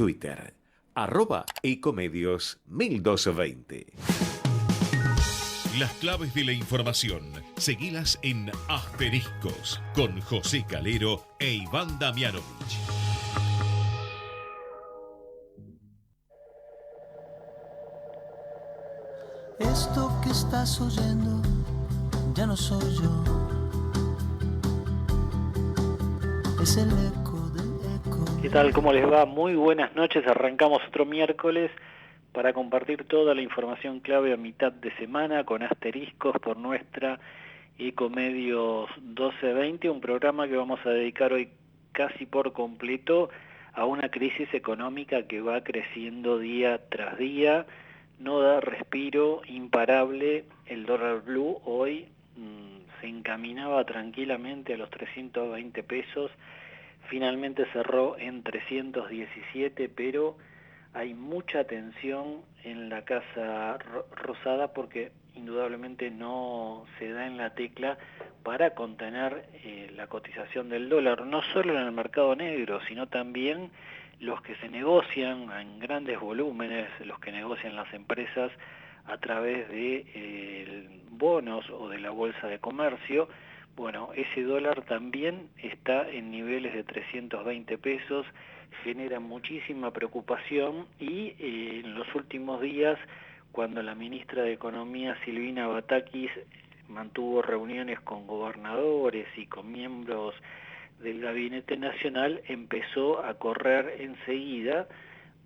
Twitter, @ecomedios1220. Las claves de la información, seguilas en Asteriscos, con José Calero e Iván Damianovich. Esto que estás oyendo ya no soy yo, es el eco del eco. ¿Qué tal? ¿Cómo les va? Muy buenas noches. Arrancamos otro miércoles para compartir toda la información clave a mitad de semana con asteriscos por nuestra Ecomedios 1220, un programa que vamos a dedicar hoy casi por completo a una crisis económica que va creciendo día tras día, no da respiro, imparable. El dólar blue hoy se encaminaba tranquilamente a los 320 pesos, finalmente cerró en 317, pero hay mucha tensión en la Casa Rosada porque indudablemente no se da en la tecla para contener la cotización del dólar, no solo en el mercado negro, sino también los que se negocian en grandes volúmenes, los que negocian las empresas a través de bonos o de la bolsa de comercio. Bueno, ese dólar también está en niveles de 320 pesos, genera muchísima preocupación y en los últimos días, cuando la ministra de Economía, Silvina Batakis, mantuvo reuniones con gobernadores y con miembros del Gabinete Nacional, empezó a correr enseguida,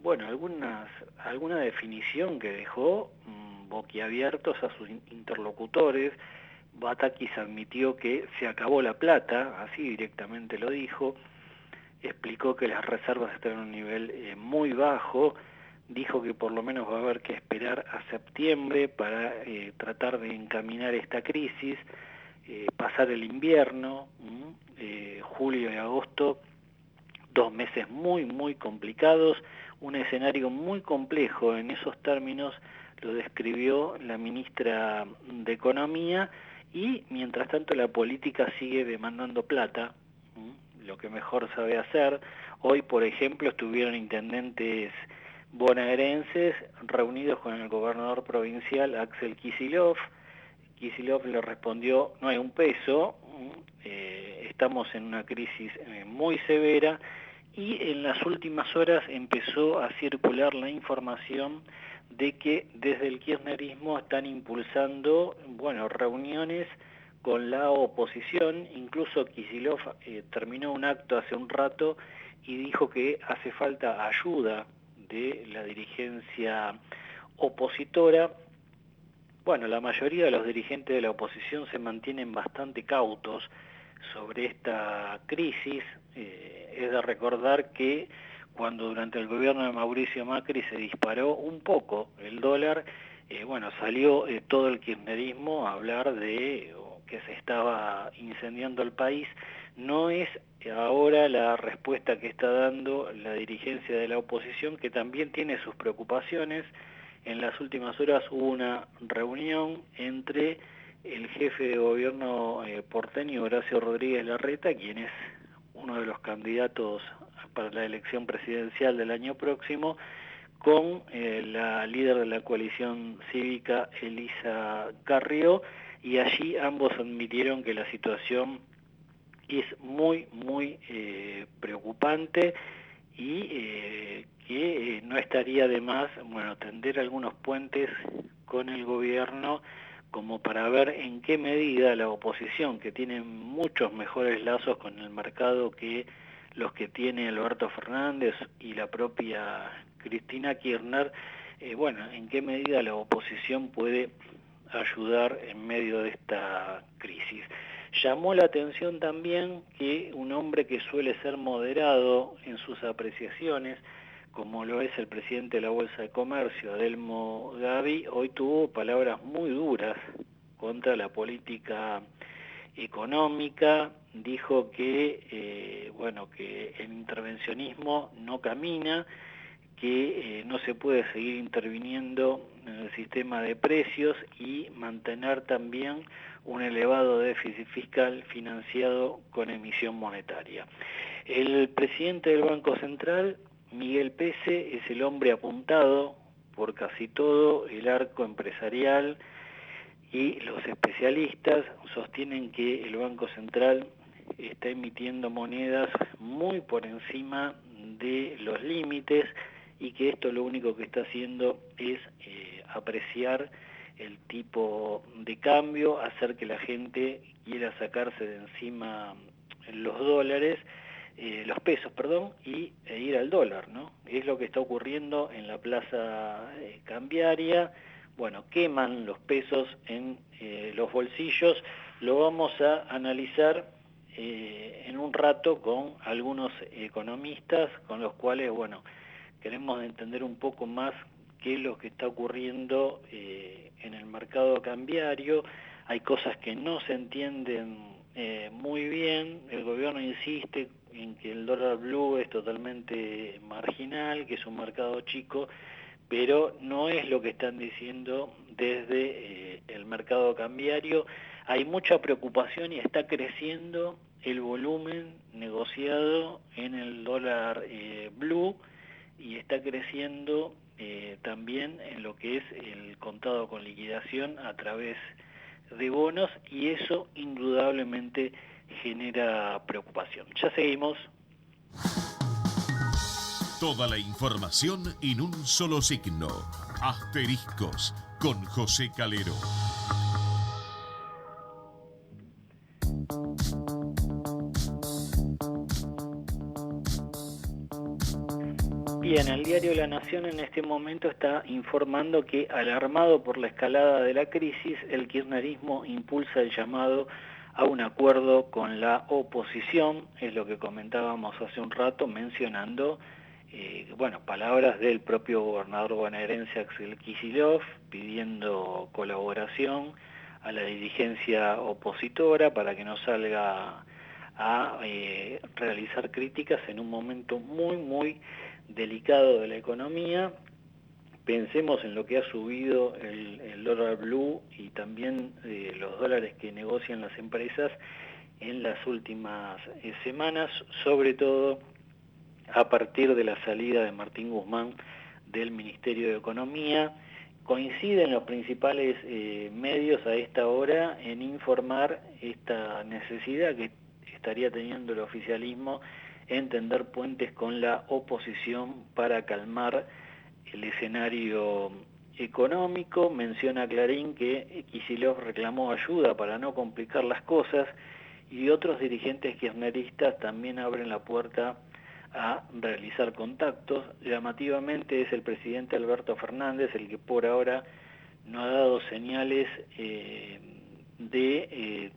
bueno, alguna definición que dejó boquiabiertos a sus interlocutores. Batakis admitió que se acabó la plata, así directamente lo dijo, explicó que las reservas están en un nivel muy bajo, dijo que por lo menos va a haber que esperar a septiembre para tratar de encaminar esta crisis, pasar el invierno, julio y agosto, 2 meses muy complicados, un escenario muy complejo. En esos términos lo describió la ministra de Economía, y mientras tanto la política sigue demandando plata, lo que mejor sabe hacer. Hoy, por ejemplo, estuvieron intendentes bonaerenses reunidos con el gobernador provincial Axel Kicillof. Kicillof le respondió: no hay un peso, estamos en una crisis muy severa, y en las últimas horas empezó a circular la información de que desde el kirchnerismo están impulsando, bueno, reuniones con la oposición. Incluso Kicillof terminó un acto hace un rato y dijo que hace falta ayuda de la dirigencia opositora. Bueno, la mayoría de los dirigentes de la oposición se mantienen bastante cautos sobre esta crisis. Es de recordar que cuando durante el gobierno de Mauricio Macri se disparó un poco el dólar, bueno, salió todo el kirchnerismo a hablar de que se estaba incendiando el país. No es ahora la respuesta que está dando la dirigencia de la oposición, que también tiene sus preocupaciones. En las últimas horas hubo una reunión entre el jefe de gobierno porteño, Horacio Rodríguez Larreta, quien es uno de los candidatos para la elección presidencial del año próximo, con la líder de la coalición cívica, Elisa Carrió, y allí ambos admitieron que la situación es muy preocupante y que no estaría de más, bueno, tender algunos puentes con el gobierno como para ver en qué medida la oposición, que tiene muchos mejores lazos con el mercado que los que tiene Alberto Fernández y la propia Cristina Kirchner, bueno, en qué medida la oposición puede ayudar en medio de esta crisis. Llamó la atención también que un hombre que suele ser moderado en sus apreciaciones, como lo es el presidente de la Bolsa de Comercio, Adelmo Gavi, hoy tuvo palabras muy duras contra la política económica. Dijo que, bueno, que el intervencionismo no camina, que no se puede seguir interviniendo en el sistema de precios y mantener también un elevado déficit fiscal financiado con emisión monetaria. El presidente del Banco Central Miguel Pese es el hombre apuntado por casi todo el arco empresarial y los especialistas sostienen que el Banco Central está emitiendo monedas muy por encima de los límites y que esto lo único que está haciendo es apreciar el tipo de cambio, hacer que la gente quiera sacarse de encima los dólares, los pesos, perdón, e ir al dólar, ¿no? Es lo que está ocurriendo en la plaza cambiaria. Bueno, queman los pesos en los bolsillos. Lo vamos a analizar en un rato con algunos economistas con los cuales, bueno, queremos entender un poco más qué es lo que está ocurriendo en el mercado cambiario. Hay cosas que no se entienden muy bien. El gobierno insiste en que el dólar blue es totalmente marginal, que es un mercado chico, pero no es lo que están diciendo desde el mercado cambiario. Hay mucha preocupación y está creciendo el volumen negociado en el dólar blue y está creciendo también en lo que es el contado con liquidación a través de bonos, y eso indudablemente genera preocupación. Ya seguimos. Toda la información en un solo signo. Asteriscos con José Calero. Bien, el diario La Nación en este momento está informando que, alarmado por la escalada de la crisis, el kirchnerismo impulsa el llamado a un acuerdo con la oposición. Es lo que comentábamos hace un rato, mencionando palabras del propio gobernador bonaerense Axel Kicillof, pidiendo colaboración a la dirigencia opositora para que no salga a realizar críticas en un momento muy delicado de la economía. Pensemos en lo que ha subido el dólar blue y también los dólares que negocian las empresas en las últimas semanas, sobre todo a partir de la salida de Martín Guzmán del Ministerio de Economía. Coinciden los principales medios a esta hora en informar esta necesidad que estaría teniendo el oficialismo en tender puentes con la oposición para calmar el escenario económico. Menciona Clarín que Kicillof reclamó ayuda para no complicar las cosas, y otros dirigentes kirchneristas también abren la puerta a realizar contactos. Llamativamente es el presidente Alberto Fernández el que por ahora no ha dado señales de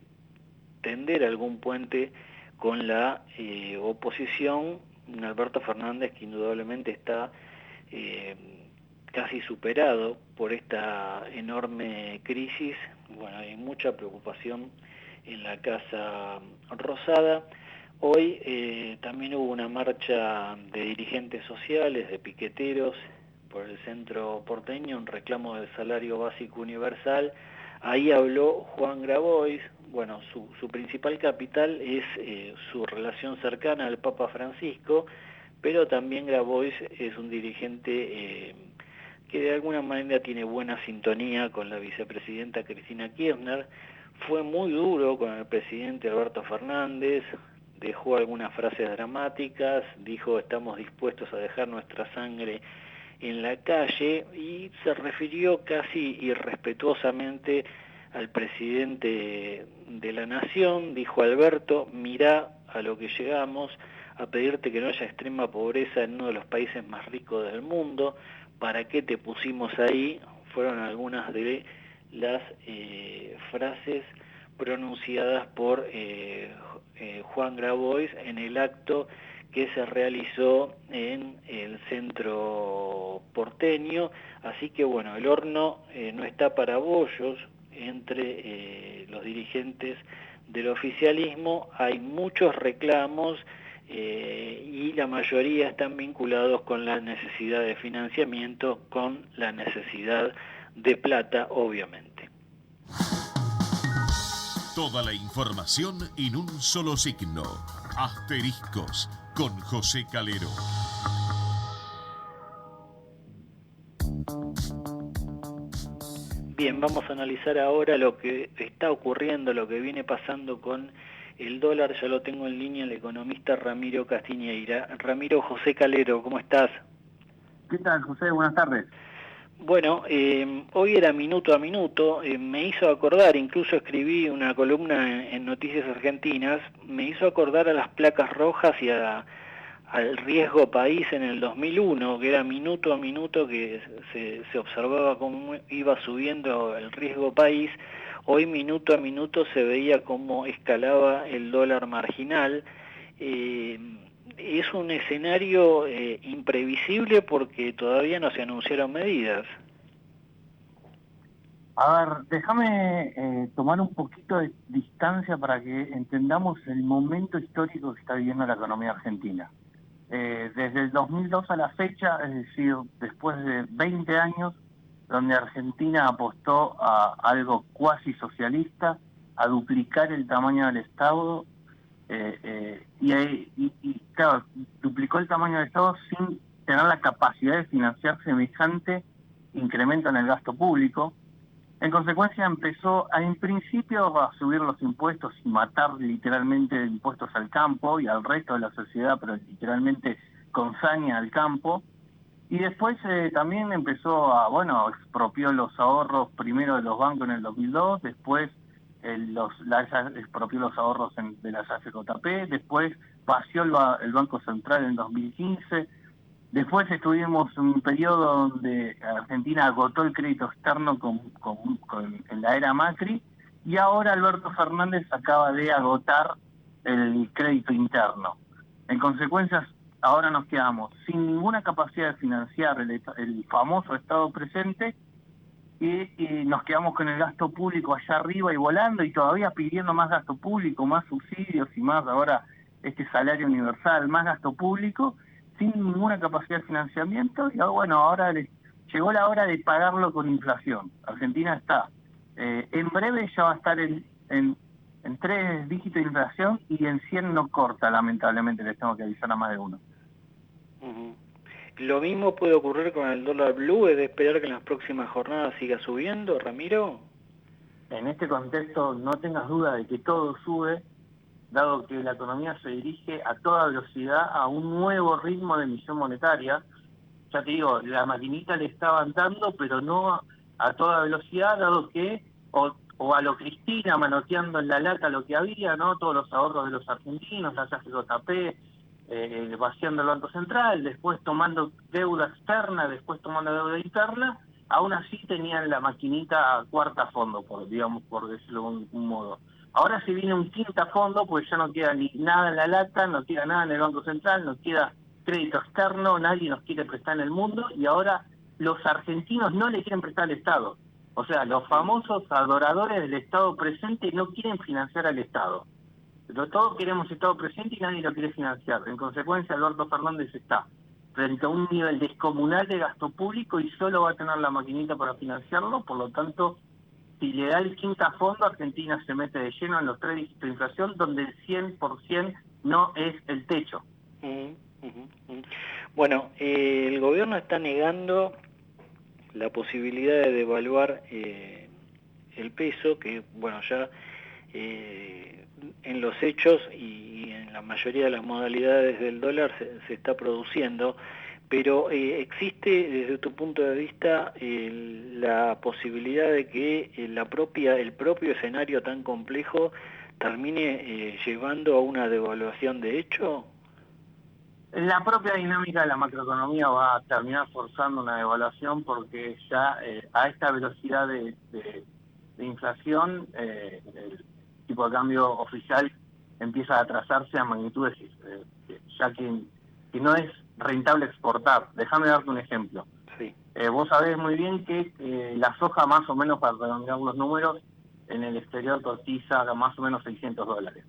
tender algún puente con la oposición. Alberto Fernández, que indudablemente está casi superado por esta enorme crisis. Bueno, hay mucha preocupación en la Casa Rosada. Hoy también hubo una marcha de dirigentes sociales, de piqueteros, por el centro porteño, en reclamo del salario básico universal. Ahí habló Juan Grabois. Bueno, su principal capital es su relación cercana al Papa Francisco, pero también Grabois es un dirigente que de alguna manera tiene buena sintonía con la vicepresidenta Cristina Kirchner. Fue muy duro con el presidente Alberto Fernández, dejó algunas frases dramáticas, dijo estamos dispuestos a dejar nuestra sangre en la calle, y se refirió casi irrespetuosamente al presidente de la Nación. Dijo: Alberto, mirá a lo que llegamos, a pedirte que no haya extrema pobreza en uno de los países más ricos del mundo. ¿Para qué te pusimos ahí? Fueron algunas de las frases pronunciadas por Juan Grabois en el acto que se realizó en el centro porteño. Así que bueno, el horno no está para bollos entre los dirigentes del oficialismo. Hay muchos reclamos y la mayoría están vinculados con la necesidad de financiamiento, con la necesidad de plata, obviamente. Toda la información en un solo signo. Asteriscos con José Calero. Bien, vamos a analizar ahora lo que está ocurriendo, lo que viene pasando con el dólar. Ya lo tengo en línea el economista Ramiro Castiñeira. Ramiro, José Calero, ¿cómo estás? ¿Qué tal, José? Buenas tardes. Bueno, hoy era minuto a minuto, me hizo acordar, incluso escribí una columna en Noticias Argentinas, me hizo acordar a las placas rojas y al riesgo país en el 2001, que era minuto a minuto que se observaba cómo iba subiendo el riesgo país. Hoy minuto a minuto se veía cómo escalaba el dólar marginal. Es un escenario imprevisible porque todavía no se anunciaron medidas. A ver, déjame tomar un poquito de distancia para que entendamos el momento histórico que está viviendo la economía argentina. Desde el 2002 a la fecha, es decir, después de 20 años, donde Argentina apostó a algo cuasi socialista, a duplicar el tamaño del Estado, y claro, duplicó el tamaño del Estado sin tener la capacidad de financiar semejante incremento en el gasto público. En consecuencia empezó en principio a subir los impuestos y matar literalmente impuestos al campo y al resto de la sociedad, pero literalmente con saña al campo. Y después también empezó expropió los ahorros primero de los bancos en el 2002, después expropió los ahorros de las AFJP, después vació el Banco Central en 2015. Después estuvimos en un periodo donde Argentina agotó el crédito externo en la era Macri, y ahora Alberto Fernández acaba de agotar el crédito interno. En consecuencia, ahora nos quedamos sin ninguna capacidad de financiar el famoso Estado presente, y nos quedamos con el gasto público allá arriba y volando, y todavía pidiendo más gasto público, más subsidios y más ahora salario universal, más gasto público, sin ninguna capacidad de financiamiento. Y ahora llegó la hora de pagarlo con inflación. Argentina está, en breve ya va a estar en 3 dígitos de inflación, y en 100 no corta, lamentablemente, les tengo que avisar a más de uno. Uh-huh. ¿Lo mismo puede ocurrir con el dólar blue? ¿Es de esperar que en las próximas jornadas siga subiendo, Ramiro? En este contexto no tengas duda de que todo sube, dado que la economía se dirige a toda velocidad a un nuevo ritmo de emisión monetaria. Ya te digo, la maquinita le está avanzando, pero no a toda velocidad, dado que, o a lo Cristina manoteando en la lata lo que había, ¿no? Todos los ahorros de los argentinos, las AFJP, vaciando el Banco Central, después tomando deuda externa, después tomando deuda interna. Aún así tenían la maquinita a cuarta fondo, por decirlo de un modo. Ahora se viene un quinta fondo, pues ya no queda ni nada en la lata, no queda nada en el Banco Central, no queda crédito externo, nadie nos quiere prestar en el mundo, y ahora los argentinos no le quieren prestar al Estado. O sea, los famosos adoradores del Estado presente no quieren financiar al Estado. Pero todos queremos Estado presente y nadie lo quiere financiar. En consecuencia, Alberto Fernández está frente a un nivel descomunal de gasto público y solo va a tener la maquinita para financiarlo. Por lo tanto, si le da el quinta fondo, Argentina se mete de lleno en los 3 dígitos de inflación, donde el 100% no es el techo. Bueno, el gobierno está negando la posibilidad de devaluar el peso, que ya en los hechos y en la mayoría de las modalidades del dólar se está produciendo. Pero ¿existe desde tu punto de vista la posibilidad de que el propio escenario tan complejo termine llevando a una devaluación de hecho? La propia dinámica de la macroeconomía va a terminar forzando una devaluación, porque ya a esta velocidad de inflación el tipo de cambio oficial empieza a atrasarse a magnitudes ya que no es rentable exportar. Déjame darte un ejemplo. Sí. Vos sabés muy bien que la soja, más o menos, para redondear los números, en el exterior cotiza más o menos $600.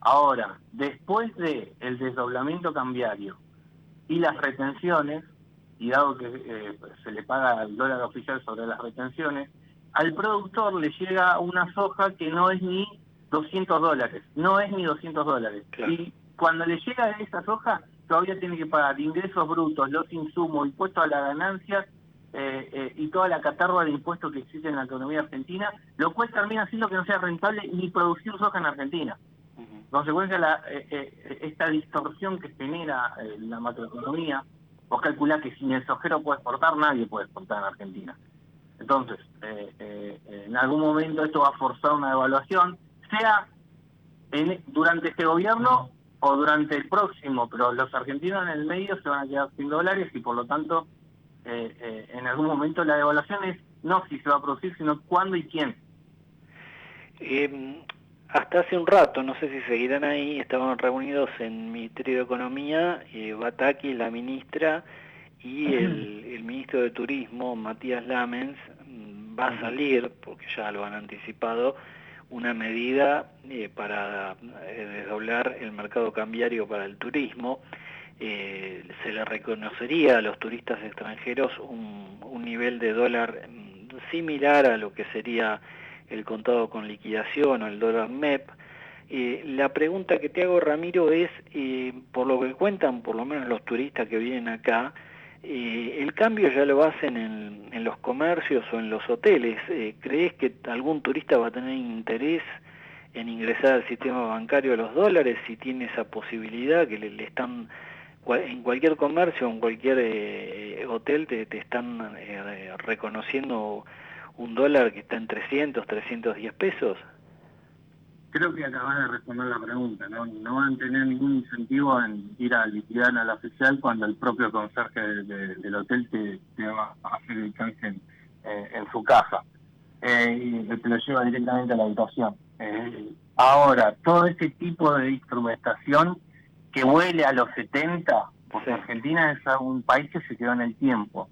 Ahora, después de el desdoblamiento cambiario y las retenciones, y dado que se le paga el dólar oficial sobre las retenciones, al productor le llega una soja que no es ni $200, no es ni $200. Claro. Y cuando le llega esa soja, todavía tiene que pagar ingresos brutos, los insumos, impuestos a la ganancia, y toda la catarra de impuestos que existe en la economía argentina, lo cual termina haciendo que no sea rentable ni producir soja en Argentina. En consecuencia, esta distorsión que genera la macroeconomía, vos calculás que sin el sojero puede exportar, nadie puede exportar en Argentina. Entonces, en algún momento esto va a forzar una devaluación, sea durante este gobierno o durante el próximo, pero los argentinos en el medio se van a quedar sin dólares y por lo tanto en algún momento la devaluación es no si se va a producir, sino cuándo y quién. Hasta hace un rato, no sé si seguirán ahí, estaban reunidos en el Ministerio de Economía, Bataki, la ministra, y el ministro de Turismo, Matías Lamens. Va a salir, porque ya lo han anticipado, una medida para desdoblar el mercado cambiario para el turismo. Se le reconocería a los turistas extranjeros un nivel de dólar similar a lo que sería el contado con liquidación o el dólar MEP. La pregunta que te hago, Ramiro, es, por lo que cuentan por lo menos los turistas que vienen acá, el cambio ya lo hacen en los comercios o en los hoteles. ¿Crees que algún turista va a tener interés en ingresar al sistema bancario a los dólares si tiene esa posibilidad que le están, en cualquier comercio o en cualquier hotel te están reconociendo un dólar que está en 300, 310 pesos? Creo que acabas de responder la pregunta, ¿no? No van a tener ningún incentivo en ir a liquidar a la oficial cuando el propio conserje del hotel te va a hacer el canje en su casa y te lo lleva directamente a la habitación. Ahora, todo este tipo de instrumentación que huele a los 70, porque Argentina es un país que se quedó en el tiempo.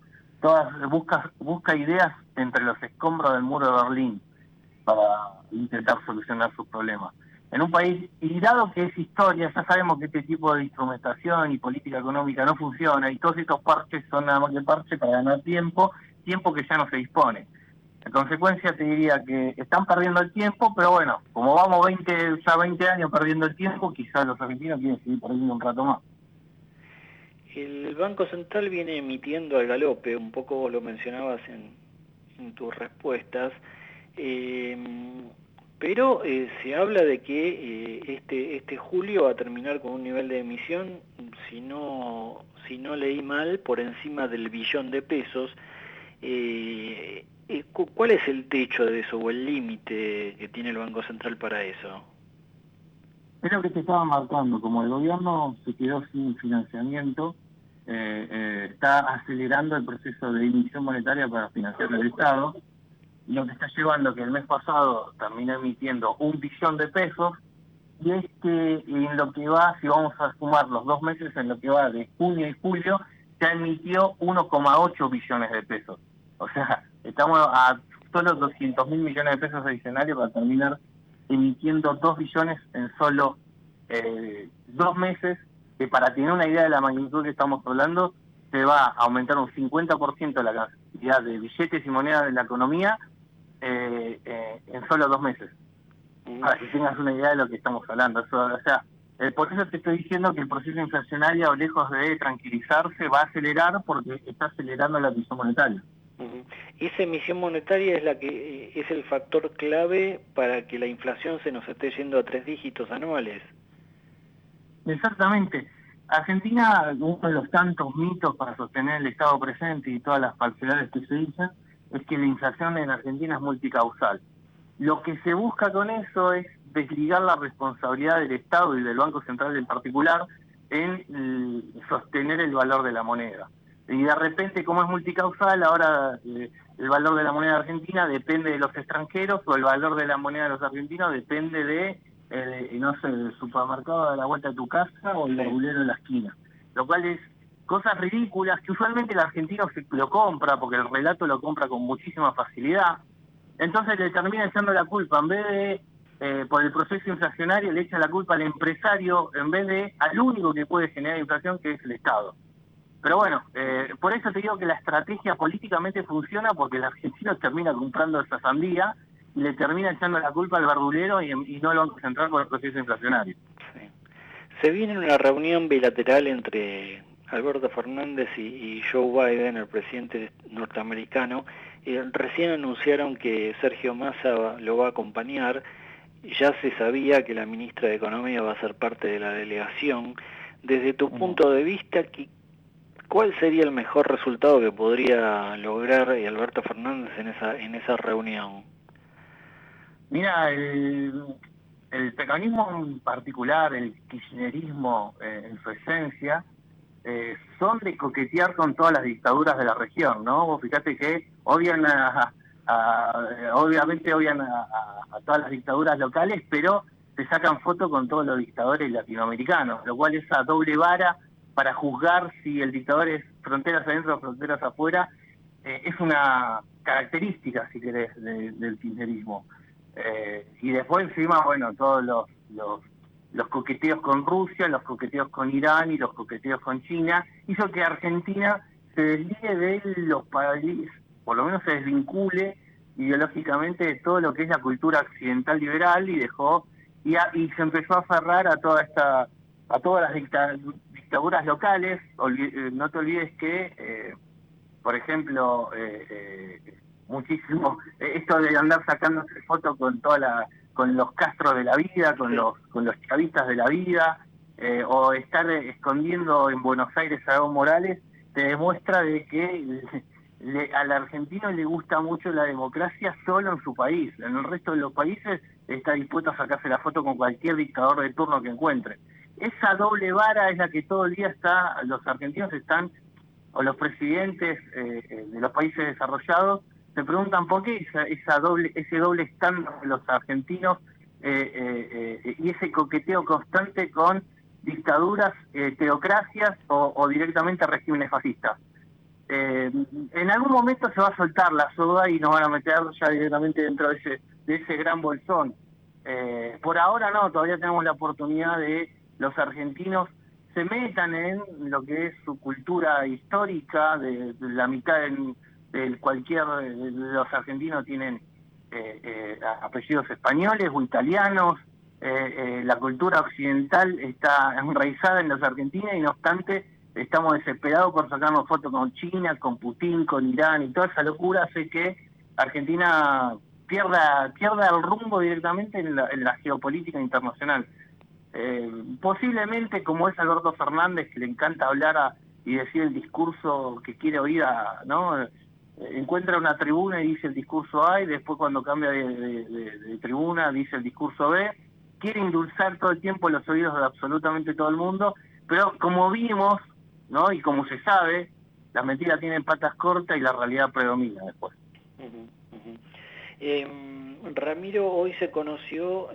Busca ideas entre los escombros del muro de Berlín para intentar solucionar sus problemas. En un país, y dado que es historia, ya sabemos que este tipo de instrumentación y política económica no funciona, y todos estos parches son nada más que parches para ganar tiempo que ya no se dispone. En consecuencia te diría que están perdiendo el tiempo, pero bueno, como vamos 20 años perdiendo el tiempo, quizás los argentinos quieren seguir perdiendo un rato más. El Banco Central viene emitiendo al galope, un poco lo mencionabas en tus respuestas, pero se habla de que este julio va a terminar con un nivel de emisión, si no leí mal, por encima del billón de pesos. ¿Cuál es el techo de eso o el límite que tiene el Banco Central para eso? Es lo que te estaba marcando, como el gobierno se quedó sin financiamiento, está acelerando el proceso de emisión monetaria para financiar el Estado, lo que está llevando que el mes pasado terminó emitiendo 1 billón de pesos, y es que en lo que va, si vamos a sumar los 2 meses, en lo que va de junio y julio, ya emitió 1,8 billones de pesos. O sea, estamos a solo 200.000 millones de pesos adicionales para terminar emitiendo 2 billones en solo 2 meses, que para tener una idea de la magnitud que estamos hablando, se va a aumentar un 50% la cantidad de billetes y monedas de la economía en solo 2 meses. Para que tengas una idea de lo que estamos hablando. Eso, o sea, por eso te estoy diciendo que el proceso inflacionario, lejos de tranquilizarse, va a acelerar porque está acelerando la emisión monetaria. Esa emisión monetaria es la que es el factor clave para que la inflación se nos esté yendo a 3 dígitos anuales. Exactamente. Argentina, uno de los tantos mitos para sostener el Estado presente y todas las falsedades que se dicen, es que la inflación en Argentina es multicausal. Lo que se busca con eso es desligar la responsabilidad del Estado y del Banco Central en particular en sostener el valor de la moneda. Y de repente, como es multicausal, ahora el valor de la moneda argentina depende de los extranjeros, o el valor de la moneda de los argentinos depende de, no sé, del supermercado de la vuelta de tu casa o el verdulero de la esquina. Lo cual es cosas ridículas que usualmente el argentino lo compra, porque el relato lo compra con muchísima facilidad. Entonces le termina echando la culpa, en vez de, por el proceso inflacionario, le echa la culpa al empresario, en vez de al único que puede generar inflación, que es el Estado. Pero bueno, por eso te digo que la estrategia políticamente funciona, porque el argentino termina comprando esa sandía y le termina echando la culpa al verdulero y no lo van a concentrar por el proceso inflacionario. Sí. Se viene una reunión bilateral entre Alberto Fernández y Joe Biden, el presidente norteamericano, recién anunciaron que Sergio Massa lo va a acompañar. Ya se sabía que la ministra de Economía va a ser parte de la delegación. Desde tu punto de vista, ¿cuál sería el mejor resultado que podría lograr Alberto Fernández en esa reunión? Mira, el peronismo en particular, el kirchnerismo en su esencia, son de coquetear con todas las dictaduras de la región, ¿no? Vos fíjate que obviamente odian a todas las dictaduras locales, pero se sacan fotos con todos los dictadores latinoamericanos, lo cual esa doble vara para juzgar si el dictador es fronteras adentro o fronteras afuera, es una característica, si querés, del kirchnerismo. Y después encima, bueno, todos los coqueteos con Rusia, los coqueteos con Irán y los coqueteos con China, hizo que Argentina se desligue de los países, por lo menos se desvincule ideológicamente de todo lo que es la cultura occidental liberal y se empezó a aferrar a todas las dictaduras locales. No te olvides que por ejemplo, muchísimo esto de andar sacándose fotos con los Castros de la vida, con los chavistas de la vida, o estar escondiendo en Buenos Aires a Evo Morales, te demuestra de que al argentino le gusta mucho la democracia solo en su país. En el resto de los países está dispuesto a sacarse la foto con cualquier dictador de turno que encuentre. Esa doble vara es la que todo el día los argentinos están, o los presidentes de los países desarrollados, se preguntan por qué ese doble estándar de los argentinos y ese coqueteo constante con dictaduras, teocracias o directamente regímenes fascistas. En algún momento se va a soltar la soga y nos van a meter ya directamente dentro de ese gran bolsón. Por ahora no, todavía tenemos la oportunidad de los argentinos se metan en lo que es su cultura histórica, de la mitad de los argentinos tienen apellidos españoles o italianos, la cultura occidental está enraizada en los argentinos y no obstante estamos desesperados por sacarnos fotos con China, con Putin, con Irán y toda esa locura hace que Argentina pierda el rumbo directamente en la geopolítica internacional. Posiblemente, como es Alberto Fernández, que le encanta hablar y decir el discurso que quiere oír, ¿no? Encuentra una tribuna y dice el discurso A y después cuando cambia de tribuna dice el discurso B. Quiere endulzar todo el tiempo los oídos de absolutamente todo el mundo, pero como vimos, ¿no? Y como se sabe, las mentiras tienen patas cortas y la realidad predomina después. Ramiro, hoy se conoció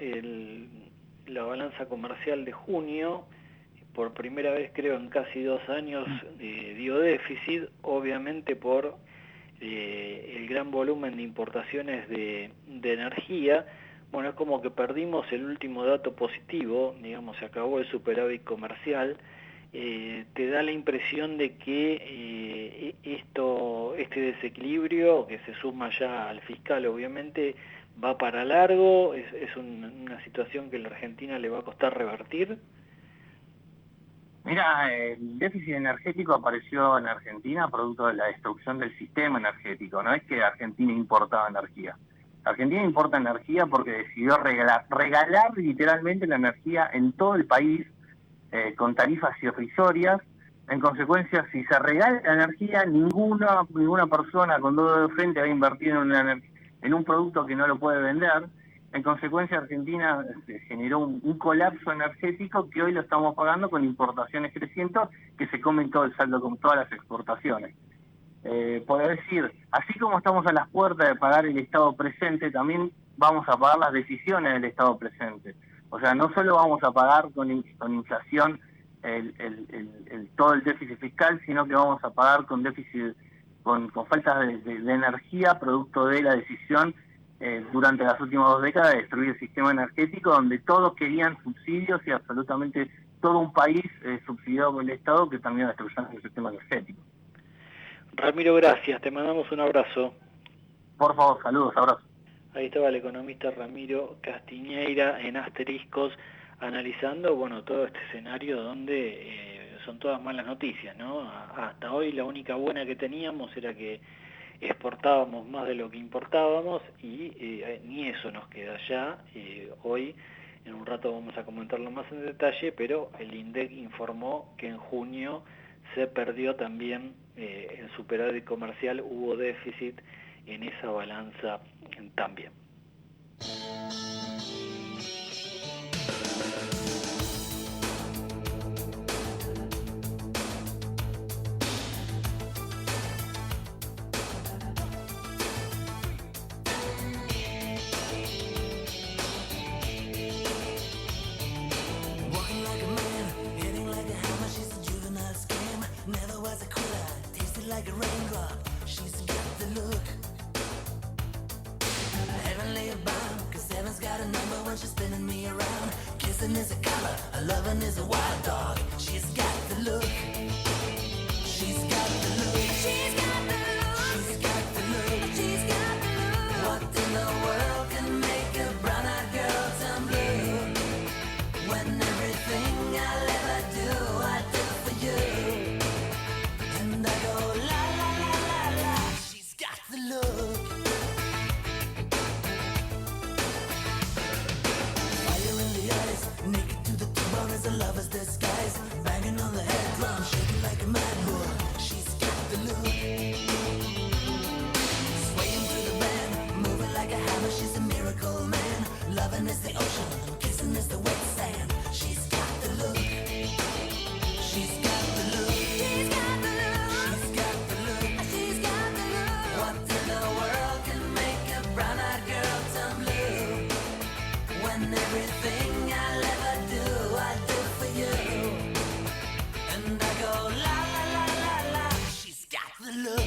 la balanza comercial de junio. Por primera vez, creo, en casi 2 años dio déficit, obviamente por el gran volumen de importaciones de energía. Bueno, es como que perdimos el último dato positivo, digamos, se acabó el superávit comercial. ¿Te da la impresión de que este desequilibrio, que se suma ya al fiscal, obviamente, va para largo? ¿Es una situación que a la Argentina le va a costar revertir? Mira, el déficit energético apareció en Argentina producto de la destrucción del sistema energético. No es que Argentina importaba energía. Argentina importa energía porque decidió regalar literalmente la energía en todo el país con tarifas irrisorias. En consecuencia, si se regala la energía, ninguna persona con dedo de frente va a invertir en un producto que no lo puede vender. En consecuencia, Argentina generó un colapso energético que hoy lo estamos pagando con importaciones crecientes que se comen todo el saldo con todas las exportaciones. Poder decir, así como estamos a las puertas de pagar el Estado presente, también vamos a pagar las decisiones del Estado presente. O sea, no solo vamos a pagar con inflación todo el déficit fiscal, sino que vamos a pagar con déficit, con falta de energía, producto de la decisión durante las últimas 2 décadas de destruir el sistema energético, donde todos querían subsidios y absolutamente todo un país subsidiado por el Estado que también destruyendo el sistema energético. Ramiro, gracias, te mandamos un abrazo. Por favor, saludos, abrazos. Ahí estaba el economista Ramiro Castiñeira en Asteriscos analizando, bueno, todo este escenario donde son todas malas noticias, ¿no? Hasta hoy la única buena que teníamos era que exportábamos más de lo que importábamos y ni eso nos queda ya. Hoy, en un rato vamos a comentarlo más en detalle, pero el INDEC informó que en junio se perdió también el superávit comercial, hubo déficit en esa balanza también. Like a raindrop, she's got the look. Heavenly bound, 'cause heaven's got a number when she's spinning me around. Kissing is a color, a loving is a wild dog. She's got the look. She's got the look. She's got the look. She's got the look. She's got the look. What in the world can make a brown-eyed girl turn blue? When everything I'll ever do, I do for you. And I go la la la la la. She's got the look. Fire in the eyes, naked to the bone as a lover's disguise. Banging on the head drum, shaking like a mad bull. She's got the look. Swaying through the band, moving like a hammer. She's a miracle man. Loving is the ocean, kissing is the wet sand. She's got the look. She's got the look. She's got the look. She's got the look. She's got the look. What in the world can make a brown-eyed girl turn blue? When everything I'll ever do, I do for you. And I go la la la la la. She's got the look.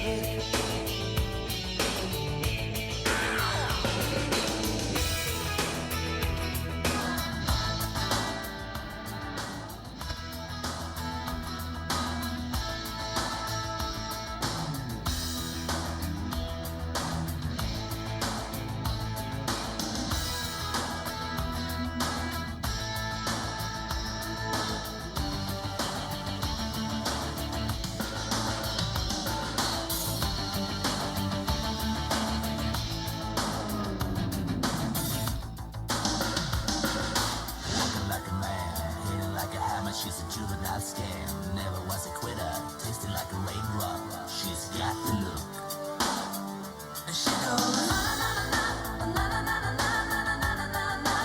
She's a juvenile scam, never was a quitter, tasting like a raindrop. She's got the look. And she goes na na na na na na na na na na na na na.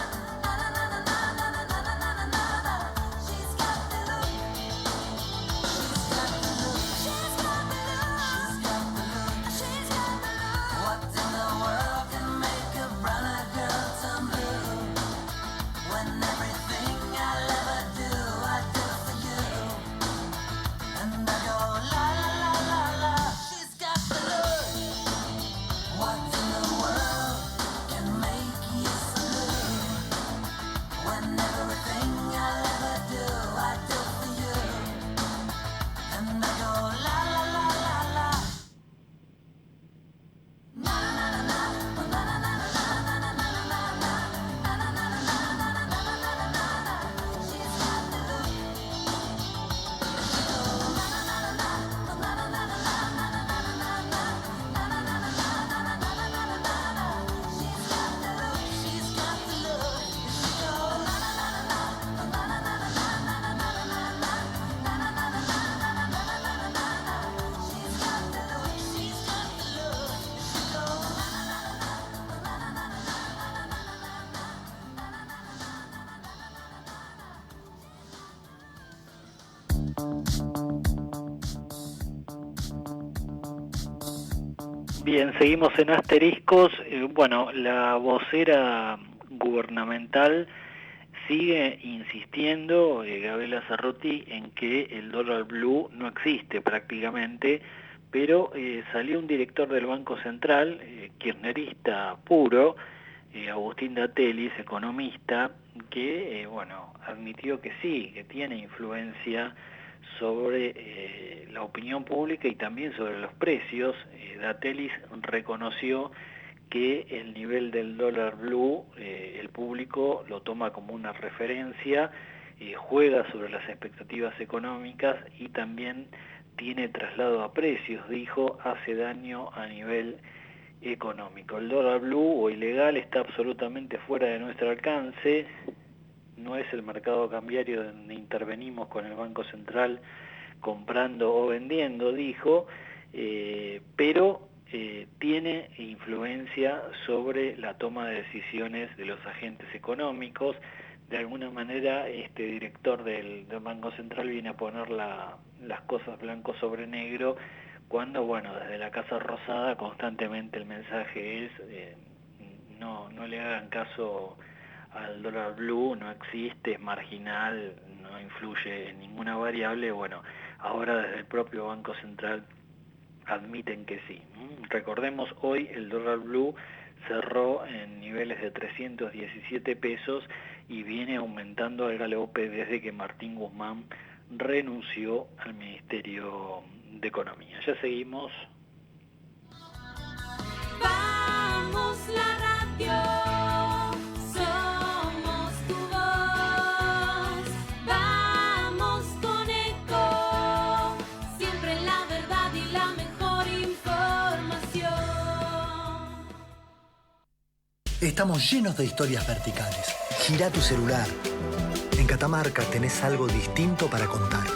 She's got the look. She's got the look. She's got the look. She's got the look. What in the world can make a brown-eyed girl turn blue? When everything I'll ever do, I do for you. And I go la la la la la. She's got the look. What in the world can make you so blue? When everything I'll ever do, I do for you. And I go la la la la la. Na na na na na na na na na na na na na. She's got the look. She goes na na na na na na na na na na na na na na. She's got the look. She's got the look. She goes na na na na na na na na na na na na na na. She's got the look. She's got the look. She goes na na na na na na na na Bien, seguimos en asteriscos. Bueno, la vocera gubernamental sigue insistiendo, Gabriela Cerruti, en que el dólar blue no existe prácticamente, pero salió un director del Banco Central, kirchnerista puro, Agustín Datelis, economista, que admitió que sí, que tiene influencia sobre la opinión pública y también sobre los precios. Datelis reconoció que el nivel del dólar blue, el público lo toma como una referencia juega sobre las expectativas económicas y también tiene traslado a precios, dijo, hace daño a nivel económico. El dólar blue o ilegal está absolutamente fuera de nuestro alcance, no es el mercado cambiario donde intervenimos con el Banco Central comprando o vendiendo, dijo, pero tiene influencia sobre la toma de decisiones de los agentes económicos. De alguna manera, este director del Banco Central viene a poner las cosas blanco sobre negro, cuando, bueno, desde la Casa Rosada constantemente el mensaje es no le hagan caso al dólar blue, no existe, es marginal, no influye en ninguna variable. Bueno, ahora desde el propio Banco Central admiten que sí. Recordemos, hoy el dólar blue cerró en niveles de 317 pesos y viene aumentando al galope desde que Martín Guzmán renunció al Ministerio de Economía. Ya seguimos. Vamos la radio, somos tu voz. Vamos con Eco, siempre la verdad y la mejor información. Estamos llenos de historias verticales. Gira tu celular. En Catamarca tenés algo distinto para contar.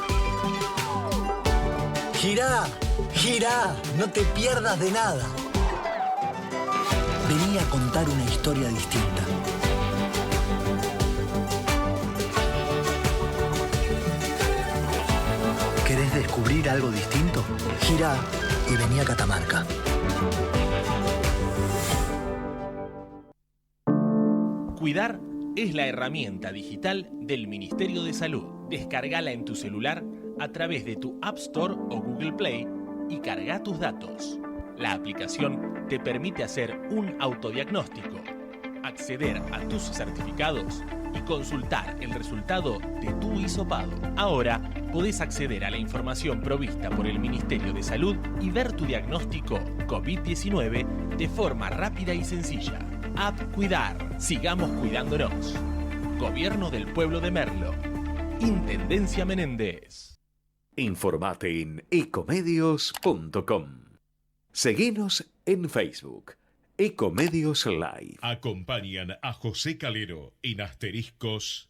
Girá, girá, no te pierdas de nada. Vení a contar una historia distinta. ¿Querés descubrir algo distinto? Girá y vení a Catamarca. Cuidar es la herramienta digital del Ministerio de Salud. Descargala en tu celular a través de tu App Store o Google Play y carga tus datos. La aplicación te permite hacer un autodiagnóstico, acceder a tus certificados y consultar el resultado de tu hisopado. Ahora podés acceder a la información provista por el Ministerio de Salud y ver tu diagnóstico COVID-19 de forma rápida y sencilla. App Cuidar. Sigamos cuidándonos. Gobierno del Pueblo de Merlo. Intendencia Menéndez. Informate en ecomedios.com. Seguinos en Facebook. Ecomedios Live. Acompañan a José Calero en Asteriscos.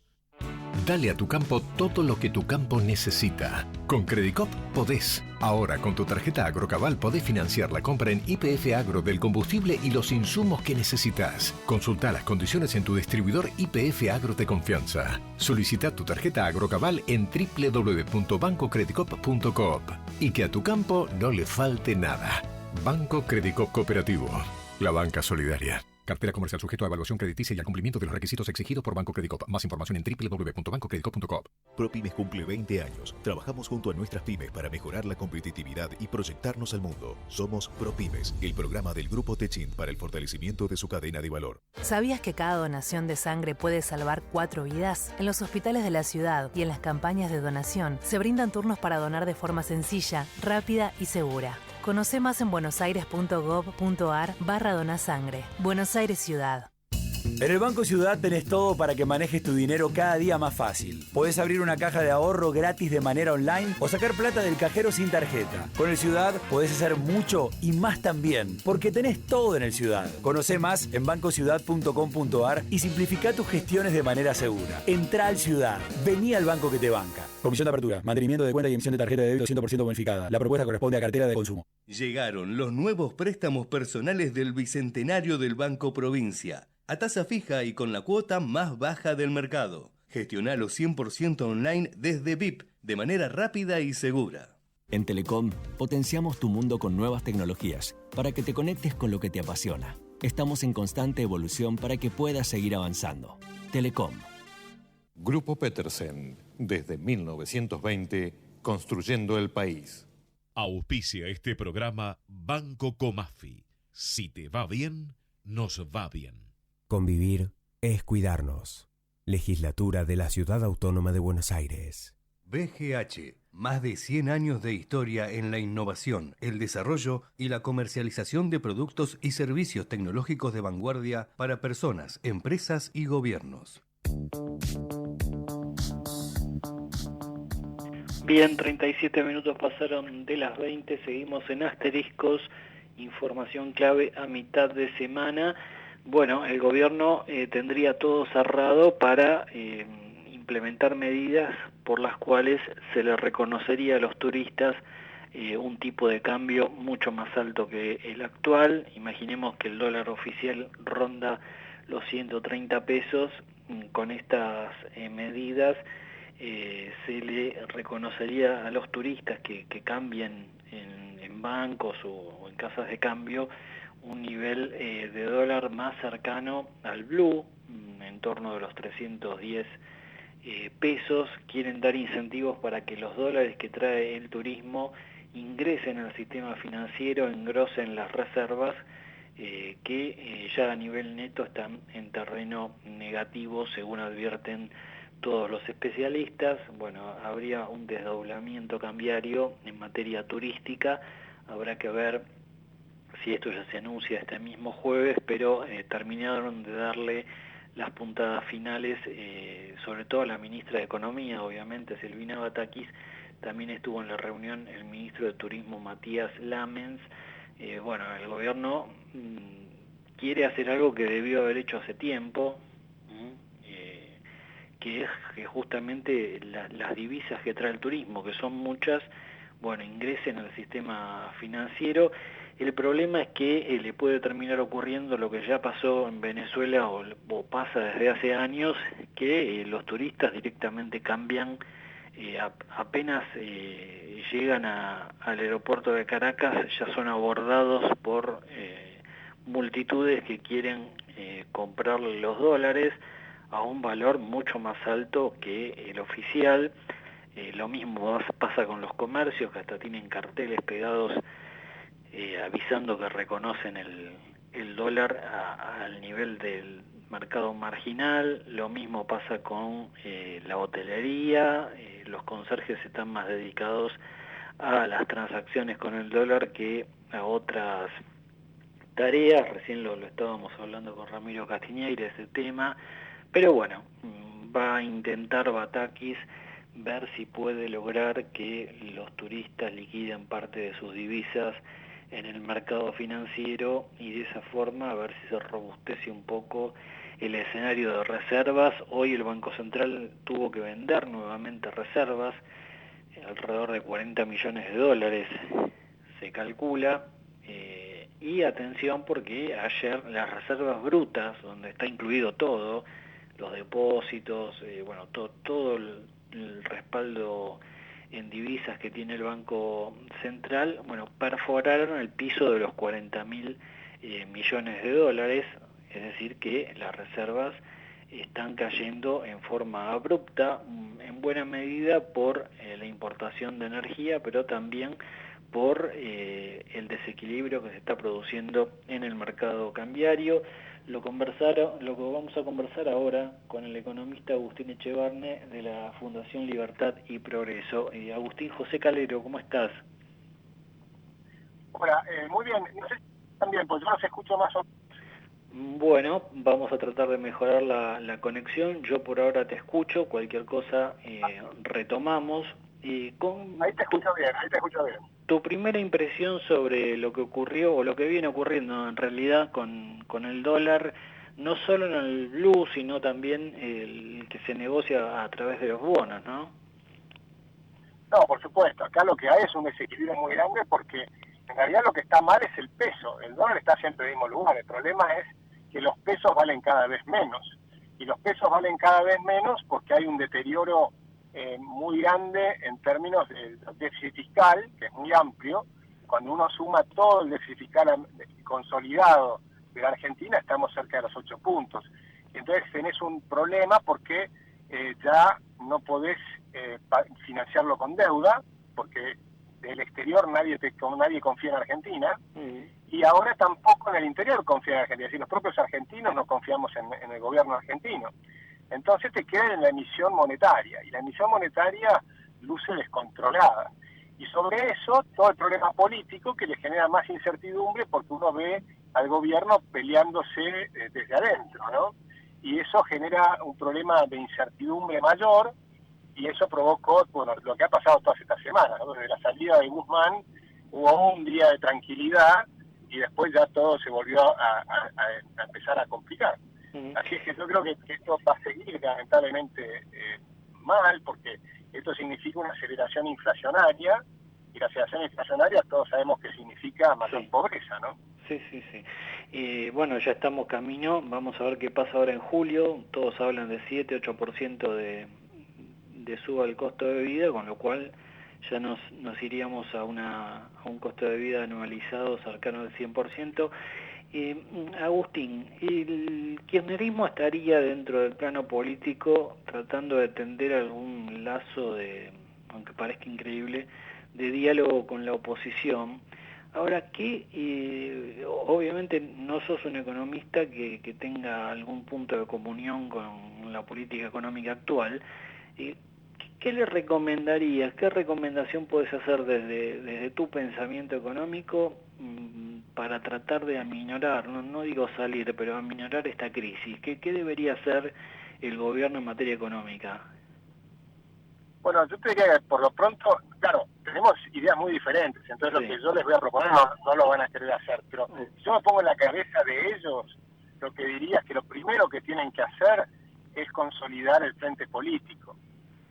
Dale a tu campo todo lo que tu campo necesita. Con Credicop podés. Ahora con tu tarjeta Agrocabal podés financiar la compra en YPF Agro del combustible y los insumos que necesitas. Consulta las condiciones en tu distribuidor YPF Agro de confianza. Solicita tu tarjeta Agrocabal en www.bancocredicop.coop. Y que a tu campo no le falte nada. Banco Credicop Cooperativo. La banca solidaria. Cartera comercial sujeto a evaluación crediticia y al cumplimiento de los requisitos exigidos por Banco Credicop. Más información en www.bancocredicop.coop. ProPymes cumple 20 años. Trabajamos junto a nuestras pymes para mejorar la competitividad y proyectarnos al mundo. Somos ProPymes, el programa del Grupo Techint para el fortalecimiento de su cadena de valor. ¿Sabías que cada donación de sangre puede salvar 4 vidas? En los hospitales de la ciudad y en las campañas de donación se brindan turnos para donar de forma sencilla, rápida y segura. Conoce más en buenosaires.gov.ar/donasangre. Buenos Aires Ciudad. En el Banco Ciudad tenés todo para que manejes tu dinero cada día más fácil. Podés abrir una caja de ahorro gratis de manera online o sacar plata del cajero sin tarjeta. Con el Ciudad podés hacer mucho y más también, porque tenés todo en el Ciudad. Conocé más en bancociudad.com.ar y simplificá tus gestiones de manera segura. Entrá al Ciudad. Vení al banco que te banca. Comisión de apertura, mantenimiento de cuenta y emisión de tarjeta de débito 100% bonificada. La propuesta corresponde a cartera de consumo. Llegaron los nuevos préstamos personales del Bicentenario del Banco Provincia. A tasa fija y con la cuota más baja del mercado. Gestionalo 100% online desde VIP, de manera rápida y segura. En Telecom, potenciamos tu mundo con nuevas tecnologías para que te conectes con lo que te apasiona. Estamos en constante evolución para que puedas seguir avanzando. Telecom. Grupo Petersen, desde 1920, construyendo el país. Auspicia este programa Banco Comafi. Si te va bien, nos va bien. Convivir es cuidarnos. Legislatura de la Ciudad Autónoma de Buenos Aires. BGH, más de 100 años de historia en la innovación, el desarrollo y la comercialización de productos y servicios tecnológicos de vanguardia para personas, empresas y gobiernos. Bien, 37 minutos pasaron de las 20, seguimos en asteriscos, información clave a mitad de semana. Bueno, el gobierno tendría todo cerrado para implementar medidas por las cuales se le reconocería a los turistas un tipo de cambio mucho más alto que el actual. Imaginemos que el dólar oficial ronda los 130 pesos. Con estas medidas se le reconocería a los turistas que cambien en bancos o en casas de cambio un nivel de dólar más cercano al blue, en torno de los 310 pesos. Quieren dar incentivos para que los dólares que trae el turismo ingresen al sistema financiero, engrosen las reservas que ya a nivel neto están en terreno negativo, según advierten todos los especialistas. Bueno, habría un desdoblamiento cambiario en materia turística. Habrá que ver si esto ya se anuncia este mismo jueves, pero terminaron de darle las puntadas finales, sobre todo a la ministra de Economía, obviamente, Silvina Batakis. También estuvo en la reunión el ministro de Turismo, Matías Lamens. Bueno, el gobierno quiere hacer algo que debió haber hecho hace tiempo, que es que justamente las divisas que trae el turismo, que son muchas, bueno, ingresen al sistema financiero. El problema es que le puede terminar ocurriendo lo que ya pasó en Venezuela o pasa desde hace años, que los turistas directamente cambian, apenas llegan al aeropuerto de Caracas, ya son abordados por multitudes que quieren comprar los dólares a un valor mucho más alto que el oficial. Lo mismo pasa con los comercios, que hasta tienen carteles pegados avisando que reconocen el dólar al nivel del mercado marginal. Lo mismo pasa con la hotelería. Los conserjes están más dedicados a las transacciones con el dólar que a otras tareas. Recién lo estábamos hablando con Ramiro Castiñeira, ese tema. Pero bueno, va a intentar Batakis ver si puede lograr que los turistas liquiden parte de sus divisas en el mercado financiero y de esa forma a ver si se robustece un poco el escenario de reservas. Hoy el Banco Central tuvo que vender nuevamente reservas, alrededor de 40 millones de dólares se calcula, y atención porque ayer las reservas brutas, donde está incluido todo, los depósitos, bueno, todo el respaldo en divisas que tiene el Banco Central, bueno, perforaron el piso de los 40.000 millones de dólares, es decir que las reservas están cayendo en forma abrupta, en buena medida por la importación de energía, pero también por el desequilibrio que se está produciendo en el mercado cambiario. Lo que vamos a conversar ahora con el economista Agustín Echevarne de la Fundación Libertad y Progreso. Agustín, José Calero, ¿cómo estás? Hola, muy bien. No sé si también, pues yo los escucho más o menos. Bueno, vamos a tratar de mejorar la conexión. Yo por ahora te escucho, cualquier cosa retomamos. Ahí te escucho bien. Tu primera impresión sobre lo que ocurrió o lo que viene ocurriendo en realidad con el dólar, no solo en el blue, sino también el que se negocia a través de los bonos, ¿no? No, por supuesto. Acá lo que hay es un desequilibrio muy grande porque en realidad lo que está mal es el peso. El dólar está siempre en el mismo lugar. El problema es que los pesos valen cada vez menos. Y los pesos valen cada vez menos porque hay un deterioro muy grande en términos de déficit fiscal, que es muy amplio. Cuando uno suma todo el déficit fiscal consolidado de la Argentina, estamos cerca de los 8 puntos. Entonces tenés un problema porque ya no podés financiarlo con deuda, porque del exterior nadie confía en Argentina, y ahora tampoco en el interior confía en Argentina. Es decir, los propios argentinos no confiamos en el gobierno argentino. Entonces te queda en la emisión monetaria, y la emisión monetaria luce descontrolada. Y sobre eso, todo el problema político que le genera más incertidumbre porque uno ve al gobierno peleándose desde adentro, ¿no? Y eso genera un problema de incertidumbre mayor y eso provocó, bueno, lo que ha pasado todas estas semanas, ¿no? Desde la salida de Guzmán hubo un día de tranquilidad y después ya todo se volvió a empezar a complicar. Así es que yo creo que esto va a seguir lamentablemente mal, porque esto significa una aceleración inflacionaria, y la aceleración inflacionaria todos sabemos que significa mayor pobreza, ¿no? Sí. Bueno, ya estamos camino, vamos a ver qué pasa ahora en julio, todos hablan de 7-8% de suba del costo de vida, con lo cual ya nos iríamos a un costo de vida anualizado cercano al 100%. Agustín, ¿el kirchnerismo estaría dentro del plano político tratando de tender algún lazo de, aunque parezca increíble, de diálogo con la oposición? Ahora, que obviamente no sos un economista que tenga algún punto de comunión con la política económica actual, ¿qué le recomendarías? ¿Qué recomendación puedes hacer desde tu pensamiento económico para tratar de aminorar, no digo salir, pero aminorar esta crisis? ¿Qué debería hacer el gobierno en materia económica? Bueno, yo te diría que por lo pronto, claro, tenemos ideas muy diferentes, entonces lo que yo les voy a proponer no lo van a querer hacer, pero si yo me pongo en la cabeza de ellos, lo que diría es que lo primero que tienen que hacer es consolidar el frente político,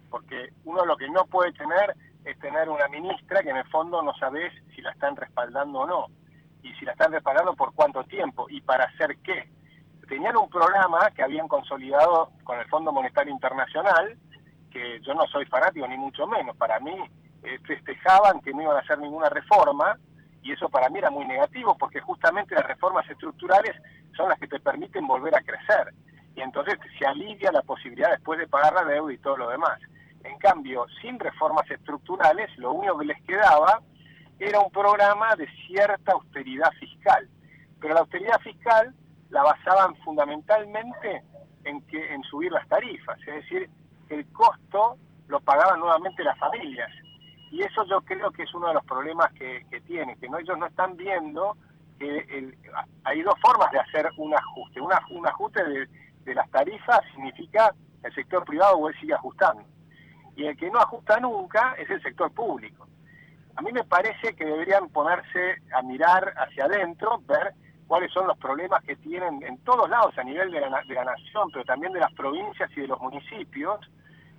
porque uno lo que no puede tener es tener una ministra que en el fondo no sabes si la están respaldando o no, y si la están respaldando por cuánto tiempo, y para hacer qué. Tenían un programa que habían consolidado con el Fondo Monetario Internacional, que yo no soy fanático ni mucho menos, para mí festejaban que no iban a hacer ninguna reforma, y eso para mí era muy negativo, porque justamente las reformas estructurales son las que te permiten volver a crecer, y entonces se alivia la posibilidad después de pagar la deuda y todo lo demás. En cambio, sin reformas estructurales, lo único que les quedaba era un programa de cierta austeridad fiscal, pero la austeridad fiscal la basaban fundamentalmente en subir las tarifas, es decir, el costo lo pagaban nuevamente las familias, y eso yo creo que es uno de los problemas que tiene, que ellos no están viendo que hay dos formas de hacer un ajuste. Un ajuste de las tarifas significa el sector privado, o él sigue ajustando, y el que no ajusta nunca es el sector público. A mí me parece que deberían ponerse a mirar hacia adentro, ver cuáles son los problemas que tienen en todos lados a nivel de la nación, pero también de las provincias y de los municipios,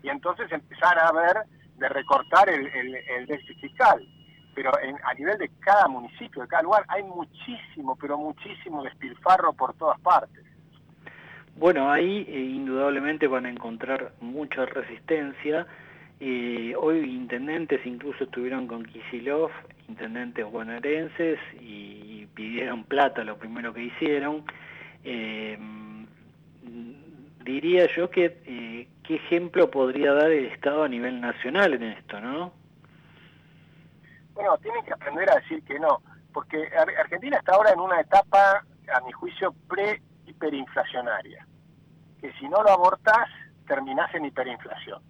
y entonces empezar a ver de recortar el déficit fiscal. Pero a nivel de cada municipio, de cada lugar, hay muchísimo, pero muchísimo despilfarro por todas partes. Bueno, ahí indudablemente van a encontrar mucha resistencia. Hoy intendentes incluso estuvieron con Kicillof, intendentes bonaerenses, y pidieron plata, lo primero que hicieron. Diría yo que qué ejemplo podría dar el Estado a nivel nacional en esto, ¿no? Bueno, tienen que aprender a decir que no, porque Argentina está ahora en una etapa, a mi juicio, pre-hiperinflacionaria, que si no lo abortás, terminás en hiperinflación.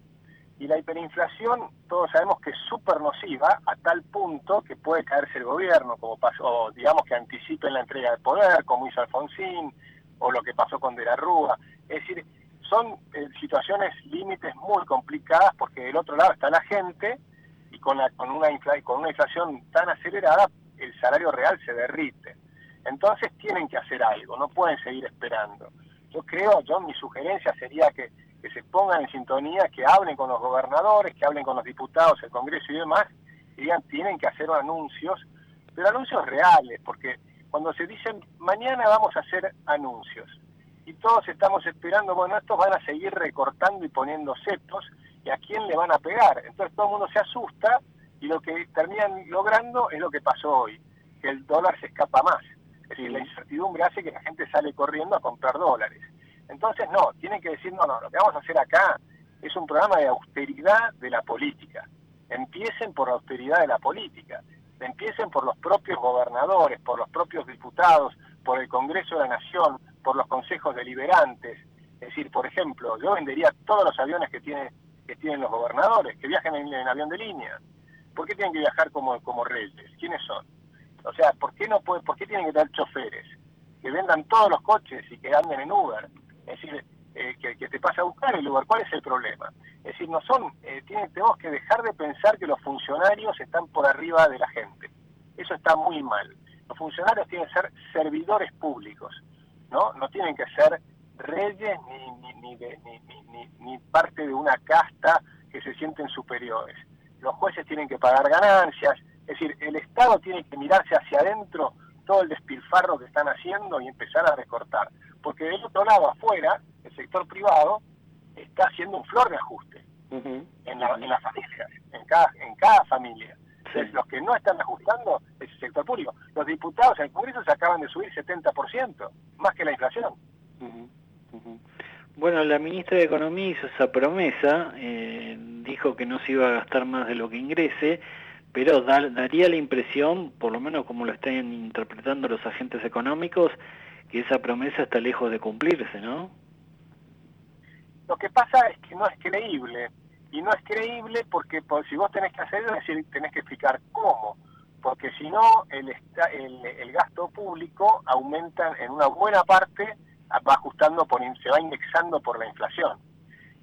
Y la hiperinflación, todos sabemos que es súper nociva, a tal punto que puede caerse el gobierno, como pasó, o digamos que anticipen la entrega de poder, como hizo Alfonsín, o lo que pasó con De la Rúa. Es decir, son situaciones límites muy complicadas, porque del otro lado está la gente, y con una inflación tan acelerada, el salario real se derrite. Entonces tienen que hacer algo, no pueden seguir esperando. Mi sugerencia sería que se pongan en sintonía, que hablen con los gobernadores, que hablen con los diputados, el Congreso y demás, y digan, tienen que hacer anuncios, pero anuncios reales, porque cuando se dicen, mañana vamos a hacer anuncios, y todos estamos esperando, bueno, estos van a seguir recortando y poniendo cetos, y a quién le van a pegar. Entonces todo el mundo se asusta, y lo que terminan logrando es lo que pasó hoy, que el dólar se escapa más. Es decir, la incertidumbre hace que la gente sale corriendo a comprar dólares. Entonces, no, tienen que decir, no, lo que vamos a hacer acá es un programa de austeridad de la política. Empiecen por la austeridad de la política. Empiecen por los propios gobernadores, por los propios diputados, por el Congreso de la Nación, por los consejos deliberantes. Es decir, por ejemplo, yo vendería todos los aviones que tienen los gobernadores, que viajen en avión de línea. ¿Por qué tienen que viajar como reyes? ¿Quiénes son? O sea, ¿por qué tienen que tener choferes? Que vendan todos los coches y que anden en Uber. Es decir, que te pasa a buscar el Uber. ¿Cuál es el problema? Es decir, no son, tenemos que dejar de pensar que los funcionarios están por arriba de la gente. Eso está muy mal. Los funcionarios tienen que ser servidores públicos, ¿no? No tienen que ser reyes ni parte de una casta que se sienten superiores. Los jueces tienen que pagar ganancias, es decir, el Estado tiene que mirarse hacia adentro todo el despilfarro que están haciendo y empezar a recortar. Porque del otro lado, afuera, el sector privado está haciendo un flor de ajuste en las familias, en cada familia. Entonces, los que no están ajustando es el sector público. Los diputados en el Congreso se acaban de subir 70%, más que la inflación. Bueno, la ministra de Economía hizo esa promesa, dijo que no se iba a gastar más de lo que ingrese, pero daría la impresión, por lo menos como lo están interpretando los agentes económicos, que esa promesa está lejos de cumplirse, ¿no? Lo que pasa es que no es creíble, y no es creíble porque si vos tenés que hacerlo, es decir, tenés que explicar cómo, porque si no, el gasto público aumenta en una buena parte, va ajustando, se va indexando por la inflación.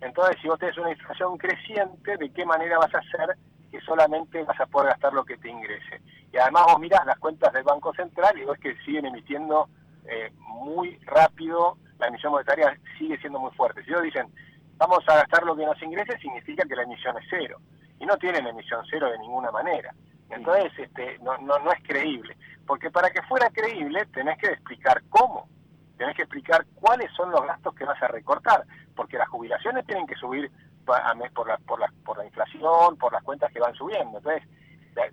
Entonces, si vos tenés una inflación creciente, ¿de qué manera vas a hacer que solamente vas a poder gastar lo que te ingrese? Y además vos mirás las cuentas del Banco Central y ves que siguen emitiendo muy rápido, la emisión monetaria sigue siendo muy fuerte. Si ellos dicen, vamos a gastar lo que nos ingrese, significa que la emisión es cero. Y no tienen emisión cero de ninguna manera. Entonces, no es creíble. Porque para que fuera creíble, tenés que explicar cómo. Tenés que explicar cuáles son los gastos que vas a recortar. Porque las jubilaciones tienen que subir por la inflación, por las cuentas que van subiendo. Entonces,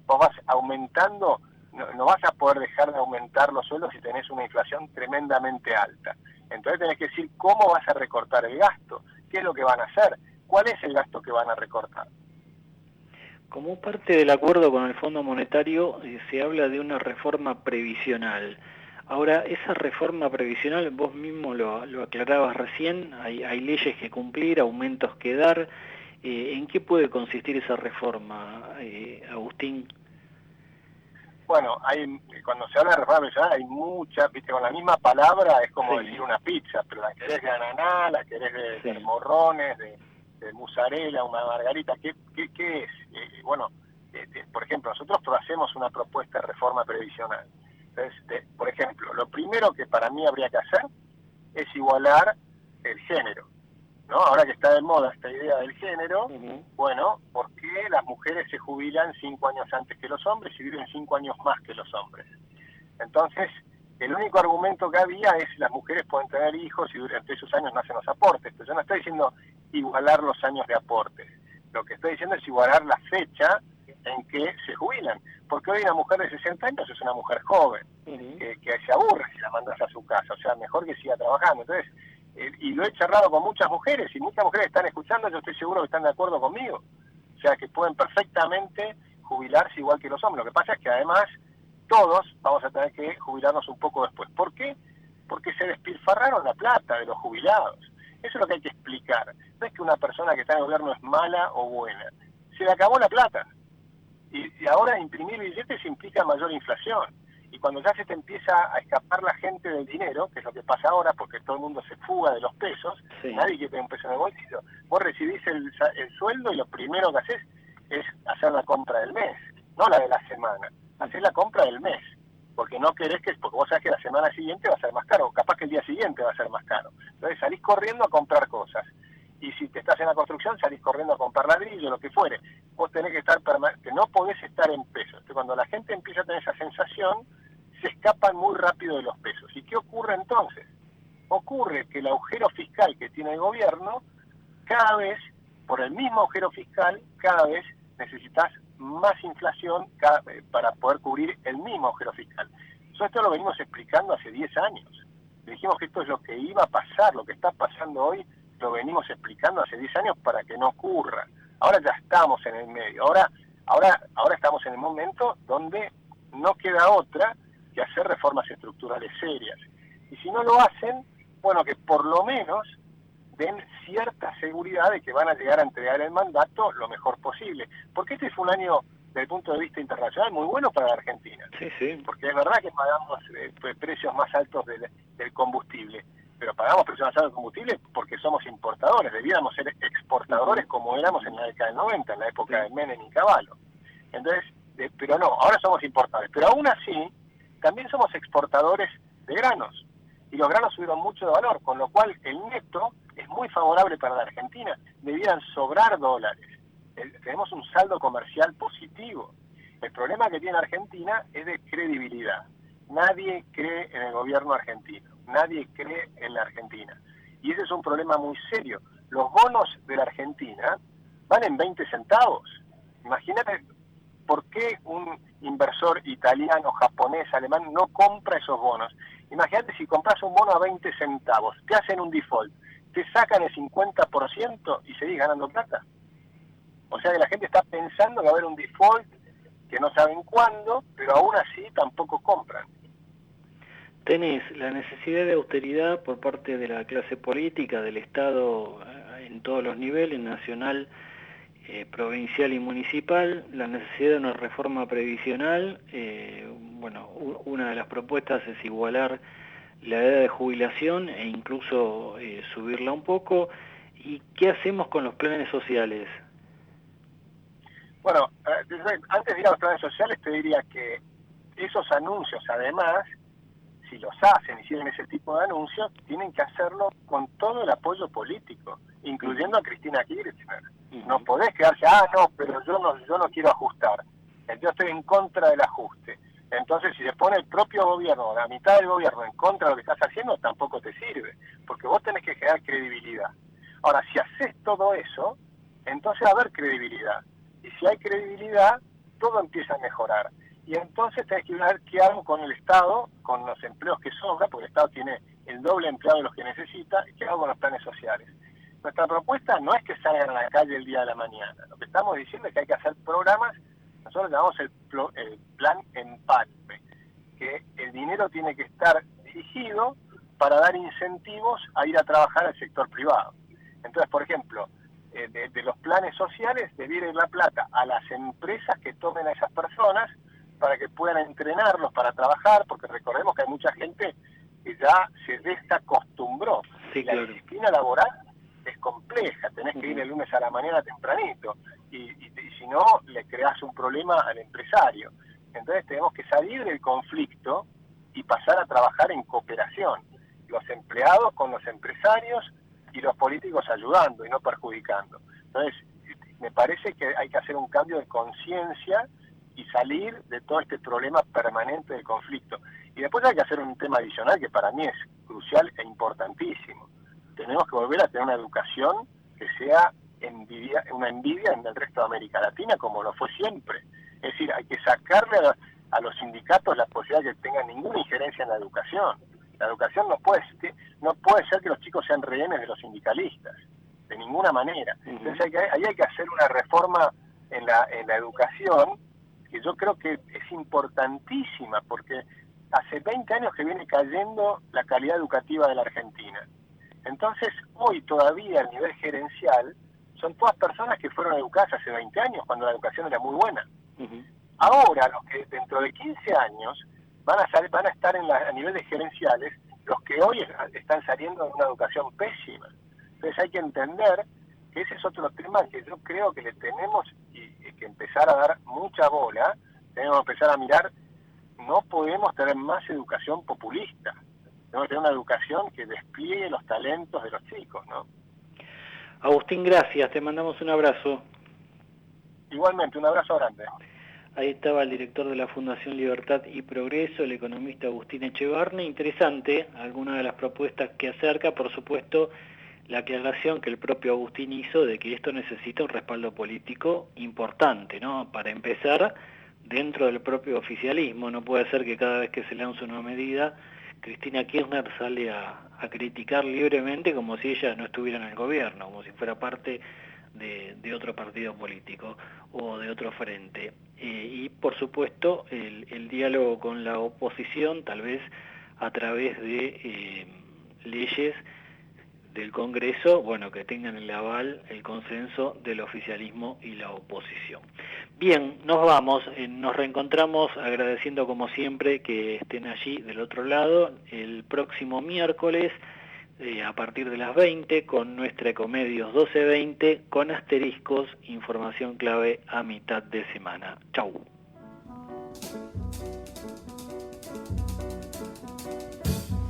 vos vas aumentando, no vas a poder dejar de aumentar los sueldos si tenés una inflación tremendamente alta. Entonces tenés que decir cómo vas a recortar el gasto, qué es lo que van a hacer, cuál es el gasto que van a recortar. Como parte del acuerdo con el Fondo Monetario, se habla de una reforma previsional. Ahora, esa reforma previsional, vos mismo lo aclarabas recién, hay leyes que cumplir, aumentos que dar. ¿En qué puede consistir esa reforma, Agustín? Bueno, cuando se habla de reforma previsional hay muchas, viste, con la misma palabra es como decir una pizza, pero la querés de ananá, la querés de morrones, de mozzarella, una margarita, ¿qué es? Por ejemplo, nosotros hacemos una propuesta de reforma previsional. Entonces, por ejemplo, lo primero que para mí habría que hacer es igualar el género, ¿no? Ahora que está de moda esta idea del género, bueno, ¿por qué las mujeres se jubilan 5 años antes que los hombres y viven 5 años más que los hombres? Entonces, el único argumento que había es las mujeres pueden tener hijos y durante esos años no hacen los aportes. Pero yo no estoy diciendo igualar los años de aportes. Lo que estoy diciendo es igualar la fecha en que se jubilan. Porque hoy una mujer de 60 años es una mujer joven, que se aburre si la mandas a su casa. O sea, mejor que siga trabajando. Entonces, y lo he charlado con muchas mujeres, y muchas mujeres están escuchando, yo estoy seguro que están de acuerdo conmigo. O sea, que pueden perfectamente jubilarse igual que los hombres. Lo que pasa es que además todos vamos a tener que jubilarnos un poco después. ¿Por qué? Porque se despilfarraron la plata de los jubilados. Eso es lo que hay que explicar. No es que una persona que está en el gobierno es mala o buena. Se le acabó la plata. Y ahora imprimir billetes implica mayor inflación. Y cuando ya se te empieza a escapar la gente del dinero, que es lo que pasa ahora, porque todo el mundo se fuga de los pesos, nadie quiere tener un peso en el bolsillo. Vos recibís el sueldo y lo primero que haces es hacer la compra del mes, no la de la semana. Hacés la compra del mes, porque no querés porque vos sabés que la semana siguiente va a ser más caro, o capaz que el día siguiente va a ser más caro. Entonces salís corriendo a comprar cosas. Y si te estás en la construcción, salís corriendo a comprar ladrillo, lo que fuere. Vos tenés que estar que no podés estar en pesos. Entonces, cuando la gente empieza a tener esa sensación, se escapan muy rápido de los pesos. ¿Y qué ocurre entonces? Ocurre que el agujero fiscal que tiene el gobierno, cada vez, por el mismo agujero fiscal, cada vez necesitas más inflación para poder cubrir el mismo agujero fiscal. Esto lo venimos explicando hace 10 años. Le dijimos que esto es lo que iba a pasar, lo que está pasando hoy, lo venimos explicando hace 10 años para que no ocurra. Ahora ya estamos en el medio. Ahora estamos en el momento donde no queda otra que hacer reformas estructurales serias. Y si no lo hacen, bueno, que por lo menos den cierta seguridad de que van a llegar a entregar el mandato lo mejor posible. Porque este fue un año, desde el punto de vista internacional, muy bueno para la Argentina. Sí. Porque es verdad que pagamos precios más altos del combustible. pero pagamos precios más altos de combustible porque somos importadores, debiéramos ser exportadores como éramos en la década del 90, en la época de Menem y Cavallo. Entonces, pero no, ahora somos importadores, pero aún así también somos exportadores de granos, y los granos subieron mucho de valor, con lo cual el neto es muy favorable para la Argentina, debieran sobrar dólares, tenemos un saldo comercial positivo. El problema que tiene Argentina es de credibilidad. Nadie cree en el gobierno argentino, nadie cree en la Argentina. Y ese es un problema muy serio. Los bonos de la Argentina valen 20 centavos. Imagínate por qué un inversor italiano, japonés, alemán no compra esos bonos. Imagínate si compras un bono a 20 centavos, te hacen un default, te sacan el 50% y seguís ganando plata. O sea que la gente está pensando que va a haber un default, que no saben cuándo, pero aún así tampoco compran. Tenés la necesidad de austeridad por parte de la clase política, del Estado en todos los niveles, nacional, provincial y municipal, la necesidad de una reforma previsional. Bueno, una de las propuestas es igualar la edad de jubilación e incluso subirla un poco. ¿Y qué hacemos con los planes sociales? Bueno, antes de ir a los planes sociales te diría que esos anuncios, además, si los hacen y siguen ese tipo de anuncios, tienen que hacerlo con todo el apoyo político, incluyendo a Cristina Kirchner. No podés quedarse, no, pero yo no quiero ajustar, yo estoy en contra del ajuste. Entonces, si se pone el propio gobierno, la mitad del gobierno, en contra de lo que estás haciendo, tampoco te sirve, porque vos tenés que generar credibilidad. Ahora, si haces todo eso, entonces va a haber credibilidad. Y si hay credibilidad, todo empieza a mejorar. Y entonces tenés que ver qué hago con el Estado, con los empleos que sobran, porque el Estado tiene el doble empleado de los que necesita, y qué hago con los planes sociales. Nuestra propuesta no es que salgan a la calle el día de la mañana. Lo que estamos diciendo es que hay que hacer programas, nosotros llamamos el plan Empalme, que el dinero tiene que estar dirigido para dar incentivos a ir a trabajar al sector privado. Entonces, por ejemplo, de los planes sociales debiera ir la plata a las empresas que tomen a esas personas para que puedan entrenarlos para trabajar, porque recordemos que hay mucha gente que ya se desacostumbró. Sí, claro. La disciplina laboral es compleja, tenés que ir el lunes a la mañana tempranito, y si no, le creás un problema al empresario. Entonces tenemos que salir del conflicto y pasar a trabajar en cooperación, los empleados con los empresarios y los políticos ayudando y no perjudicando. Entonces, me parece que hay que hacer un cambio de conciencia y salir de todo este problema permanente del conflicto. Y después hay que hacer un tema adicional que para mí es crucial e importantísimo. Tenemos que volver a tener una educación que sea una envidia en el resto de América Latina, como lo fue siempre. Es decir, hay que sacarle a los sindicatos la posibilidad de que tengan ninguna injerencia en la educación. La educación no puede ser que los chicos sean rehenes de los sindicalistas, de ninguna manera. Entonces ahí hay que hacer una reforma en la educación, que yo creo que es importantísima, porque hace 20 años que viene cayendo la calidad educativa de la Argentina. Entonces, hoy todavía a nivel gerencial, son todas personas que fueron educadas hace 20 años, cuando la educación era muy buena. Ahora, los que dentro de 15 años van a estar a nivel de gerenciales, los que hoy están saliendo de una educación pésima. Entonces hay que entender que ese es otro tema que yo creo que le tenemos que empezar a dar mucha bola, tenemos que empezar a mirar, no podemos tener más educación populista, tenemos que tener una educación que despliegue los talentos de los chicos, ¿no? Agustín, gracias, te mandamos un abrazo. Igualmente, un abrazo grande. Ahí estaba el director de la Fundación Libertad y Progreso, el economista Agustín Echevarne. Interesante algunas de las propuestas que acerca, por supuesto, la aclaración que el propio Agustín hizo de que esto necesita un respaldo político importante, ¿no? Para empezar, dentro del propio oficialismo. No puede ser que cada vez que se lanza una medida, Cristina Kirchner sale a criticar libremente como si ella no estuviera en el gobierno, como si fuera parte de otro partido político o de otro frente. Y por supuesto el diálogo con la oposición, tal vez a través de leyes del Congreso, bueno, que tengan el aval, el consenso del oficialismo y la oposición. Bien, nos vamos, nos reencontramos agradeciendo como siempre que estén allí del otro lado el próximo miércoles a partir de las 20 con nuestra Ecomedios 1220 con asteriscos, información clave a mitad de semana. Chau.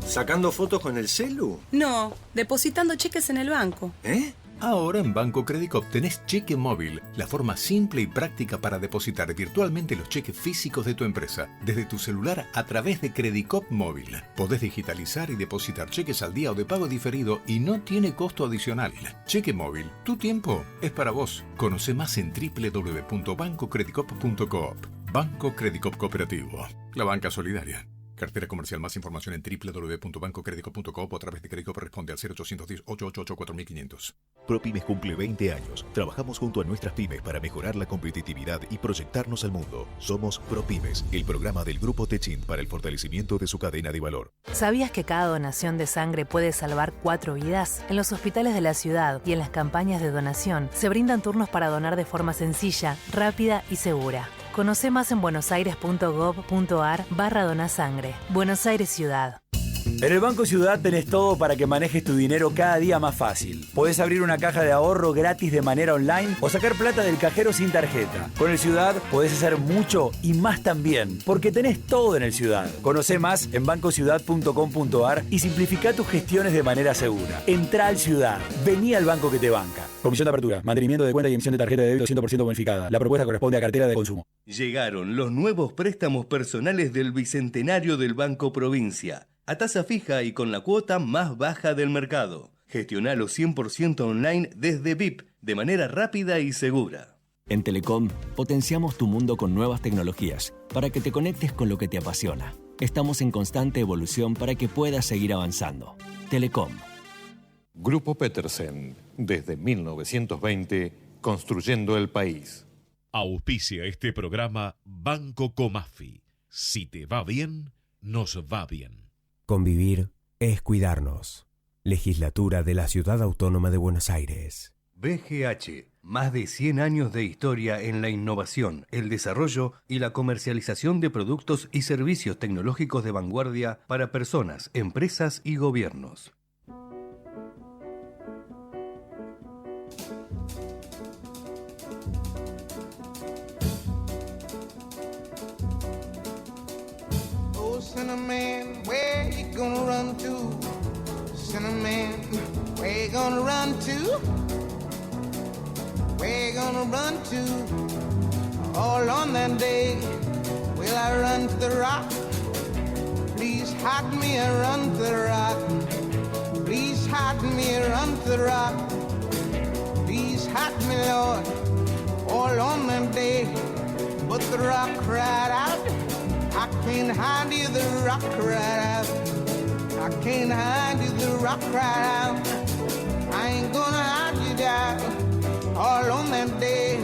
¿Sacando fotos con el celu? No, depositando cheques en el banco. ¿Eh? Ahora en Banco Credicop tenés cheque móvil, la forma simple y práctica para depositar virtualmente los cheques físicos de tu empresa, desde tu celular a través de Credicop Móvil. Podés digitalizar y depositar cheques al día o de pago diferido y no tiene costo adicional. Cheque móvil, tu tiempo es para vos. Conoce más en www.bancocredicop.coop. Banco Credicop Cooperativo, la banca solidaria. Cartera comercial. Más información en www.bancocredicop.coop o a través de Credicop. Responde al 0810-888-4500. ProPymes cumple 20 años. Trabajamos junto a nuestras pymes para mejorar la competitividad y proyectarnos al mundo. Somos ProPymes, el programa del Grupo Techint para el fortalecimiento de su cadena de valor. ¿Sabías que cada donación de sangre puede salvar 4 vidas? En los hospitales de la ciudad y en las campañas de donación se brindan turnos para donar de forma sencilla, rápida y segura. Conoce más en buenosaires.gov.ar/donasangre. Buenos Aires Ciudad. En el Banco Ciudad tenés todo para que manejes tu dinero cada día más fácil. Podés abrir una caja de ahorro gratis de manera online o sacar plata del cajero sin tarjeta. Con el Ciudad podés hacer mucho y más también, porque tenés todo en el Ciudad. Conocé más en bancociudad.com.ar y simplificá tus gestiones de manera segura. Entrá al Ciudad. Vení al banco que te banca. Comisión de apertura, mantenimiento de cuenta y emisión de tarjeta de débito 100% bonificada. La propuesta corresponde a cartera de consumo. Llegaron los nuevos préstamos personales del Bicentenario del Banco Provincia. A tasa fija y con la cuota más baja del mercado. Gestionalo 100% online desde VIP, de manera rápida y segura. En Telecom, potenciamos tu mundo con nuevas tecnologías para que te conectes con lo que te apasiona. Estamos en constante evolución para que puedas seguir avanzando. Telecom. Grupo Petersen, desde 1920, construyendo el país. Auspicia este programa Banco Comafi. Si te va bien, nos va bien. Convivir es cuidarnos. Legislatura de la Ciudad Autónoma de Buenos Aires. BGH, más de 100 años de historia en la innovación, el desarrollo y la comercialización de productos y servicios tecnológicos de vanguardia para personas, empresas y gobiernos. Cinnamon, where you gonna run to? Cinnamon, where you gonna run to? Where you gonna run to? All on that day, will I run to the rock? Please hide me and run to the rock. Please hide me and run to the rock. Please hide me, Lord, all on that day. But the rock cried out, I can't hide you, the rock cried out. I can't hide you, the rock cried out. I ain't gonna hide you down. All on that day,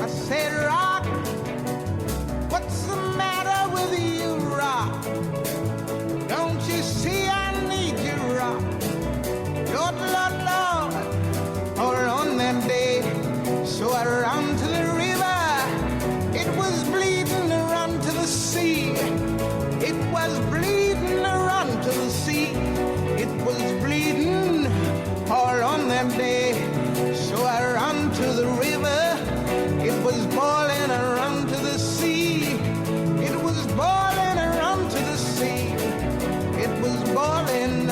I said, rock, what's the matter with you, rock? Don't you see I need you, rock? Lord, Lord, Lord, all on that day. So I ran to the river, it was bleeding, run to the sea. It was bleeding, run to the sea. It was bleeding all on that day. So I ran to the river. It was boiling, I ran to the sea. It was boiling, I ran to the sea. It was boiling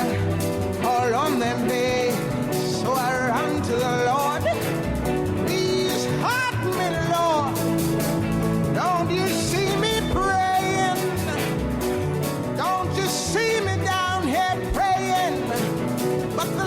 all on that day. So I ran to the Lord. Please hide me, Lord. Don't you see me praying? Don't you see me down here praying? But the